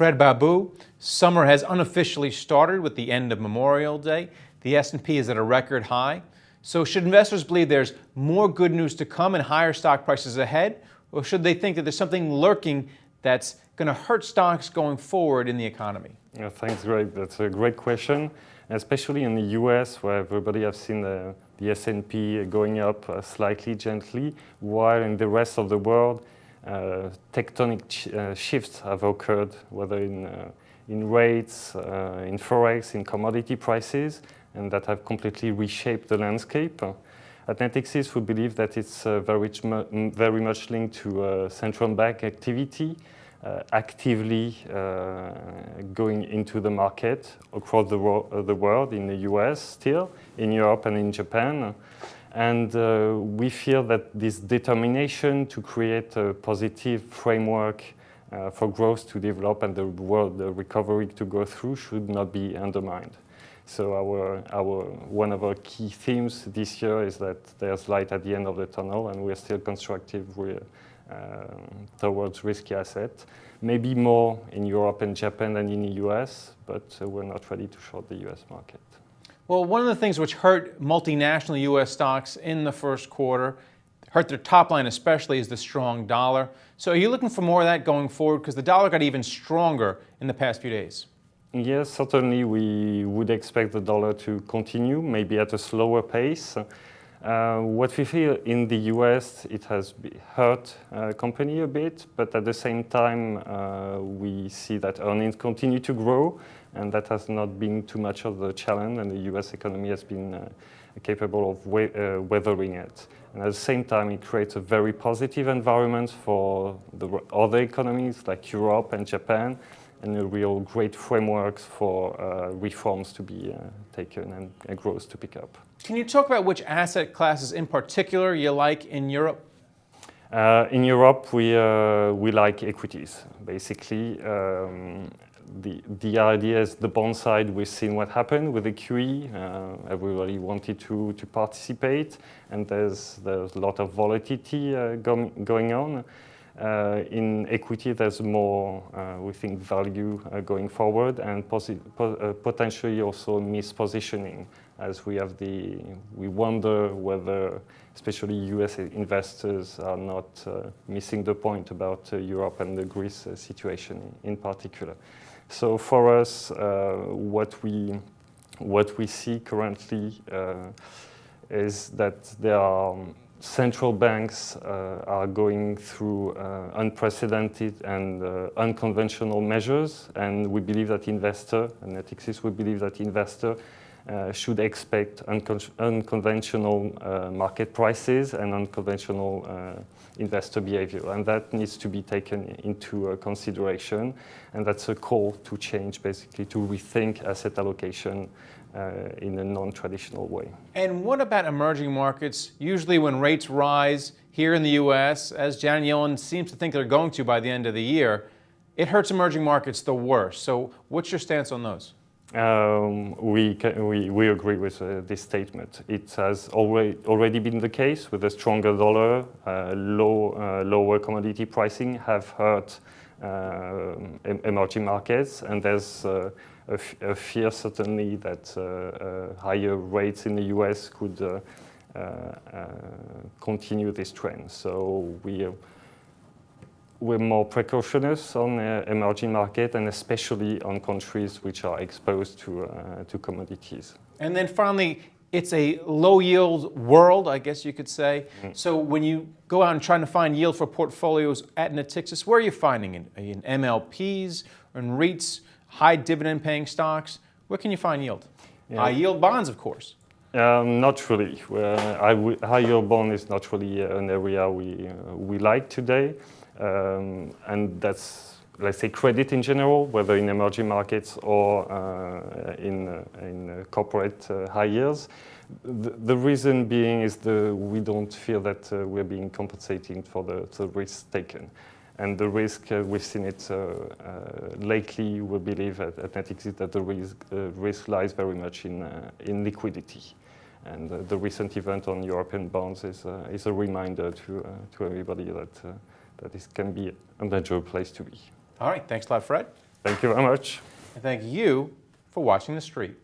Fred Babu. Summer has unofficially started with the end of Memorial Day. The S&P is at a record high. So should investors believe there's more good news to come and higher stock prices ahead? Or should they think that there's something lurking that's going to hurt stocks going forward in the economy? Yeah, thanks, Greg. That's a great question, especially in the US, where everybody has seen the S&P going up slightly gently, while in the rest of the world, tectonic shifts have occurred, whether in rates, in forex, in commodity prices, and that have completely reshaped the landscape. At Natixis, we believe that it's very much linked to central bank activity, actively going into the market across the world, in the US still, in Europe and in Japan. And we feel that this determination to create a positive framework for growth to develop and the world recovery to go through should not be undermined. So one of our key themes this year is that there's light at the end of the tunnel, and we're still constructive towards risky assets. Maybe more in Europe and Japan than in the US, but we're not ready to short the US market. Well, one of the things which hurt multinational U.S. stocks in the first quarter, hurt their top line especially, is the strong dollar. So are you looking for more of that going forward? Because the dollar got even stronger in the past few days. Yes, certainly we would expect the dollar to continue, maybe at a slower pace. What we feel in the US, it has hurt company a bit, but at the same time, we see that earnings continue to grow, and that has not been too much of the challenge, and the US economy has been capable of weathering it. And at the same time, it creates a very positive environment for the other economies like Europe and Japan, and a real great framework for reforms to be taken and growth to pick up. Can you talk about which asset classes in particular you like in Europe? In Europe, we like equities, basically. The idea is the bond side, we've seen what happened with the QE. Everybody wanted to participate, and there's a lot of volatility going on. In equity, there's more, we think, value going forward, and potentially also mispositioning, as we wonder whether, especially US investors, are not missing the point about Europe and the Greece situation in particular. So for us, what we see currently is that there are central banks are going through unprecedented and unconventional measures, and we believe that investor, and Natixis, we believe that investor should expect unconventional market prices and unconventional investor behavior, and that needs to be taken into consideration, and that's a call to change, basically, to rethink asset allocation in a non-traditional way. And what about emerging markets? Usually when rates rise here in the US, as Janet Yellen seems to think they're going to by the end of the year, it hurts emerging markets the worst. So what's your stance on those? We agree with this statement. It has already been the case with a stronger dollar, lower commodity pricing have hurt emerging markets, and there's a fear certainly that higher rates in the US could continue this trend. So we're more precautious on emerging market, and especially on countries which are exposed to commodities. And then finally, it's a low-yield world, I guess you could say. So when you go out and trying to find yield for portfolios at Natixis, where are you finding it? In MLPs, or in REITs, high dividend-paying stocks? Where can you find yield? Yeah. High-yield bonds, of course. Not really. High-yield bond is not really an area we like today. And that's, let's say, credit in general, whether in emerging markets or in corporate high yields. The reason being is we don't feel that we're being compensated for the risk taken. And the risk, we've seen it lately, we believe at Natixis that the risk lies very much in liquidity. And the recent event on European bonds is a reminder to everybody that this can be a dangerous place to be. All right, thanks a lot, Fred. Thank you very much. And thank you for watching The Street.